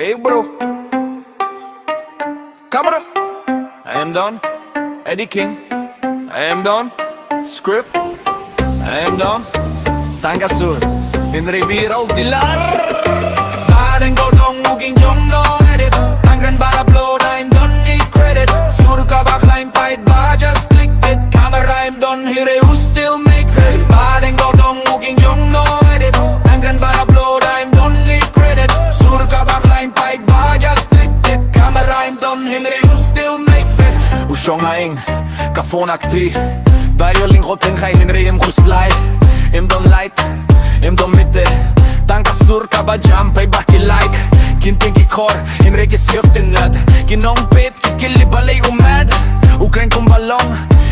Hey bro, camera. I am Don, Eddie King. I am Don, script. I am Don, Tangga Sur, Hynrei Viral Dilar. Bahdeng Dohtdong, uging jong no edit. Tangren bara upload, I'm Don, need credit. Sur ka backline, fight ba, just click it. Camera, I'm Don, hynrei who still make it. Bahdeng Dohtdong, uging jong no edit. Tangren bara upload, I'm Don, need credit. Sur ka backline, fight ba, just click it. Camera, I'm Don, hynrei who still make it. Usyong aing, ka-phone akti. Dario lingkoten kay hynrei im kuslay. Im Don light, im Don mitte. Tangga Sur ka ba jump ay baki like. Kinting kikor, hynrei kishiften nöd. Ginong pit, kikilibalay umad. Ukren kong balong,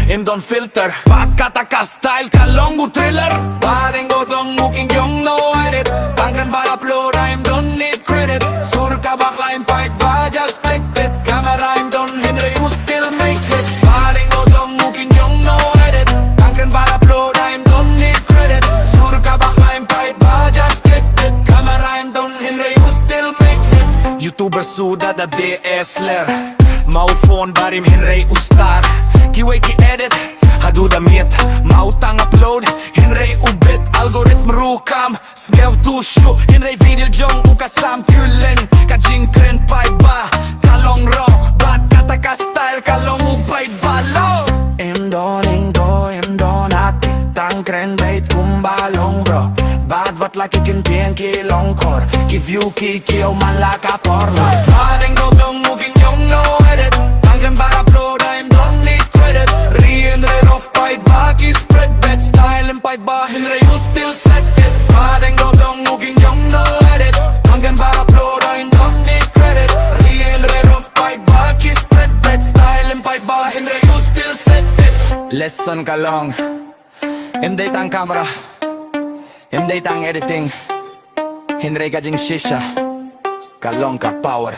im Don filter. Pat kataka style, kalong u thriller. Bahdeng Dohtdong, uking jong no edit. Tangren bara upload, I'm Don, need credit. Sur ka backline, fight ba, just click it. Camera, I'm Don, hynrei who still make it. Bahdeng Dohtdong, uking jong no edit. Tangren bara upload, I'm Don, need credit. Sur ka backline, fight ba, just click it. Camera, I'm Don, hynrei who still make it. YouTuber suda da DSLR. Mau phone barim hynrei ustar. Kiway ki edit, hadu da miet. Mau tang upload, hynrei ubit. Algoritm rukam, sgev tushu. Hynrei video jong ukasam kulen. Kajing kren pay ba, kalong ro. Bat kataka style, kalong upay balo. Im ati, tang kren bait kumbalong bro. Bad wat laki kinpien kilong kor. Kiview kikiyo malaka porno. Bahdeng Dohtdong, uging jong no edit. Tangren bara upload, I'm Don, need credit. Hynrei rough fight ba, ki spread bet. Style and fight ba, hynrei who still set it. Bahdeng Dohtdong, uging jong no edit. Tangren bara upload, I'm Don, need credit. Hynrei rough fight ba, ki spread bet. Style and fight ba, hynrei who still set it. Lesson kalong, himday tang camera, himday tang editing. Hynrei kajing shisha, kalong ka power.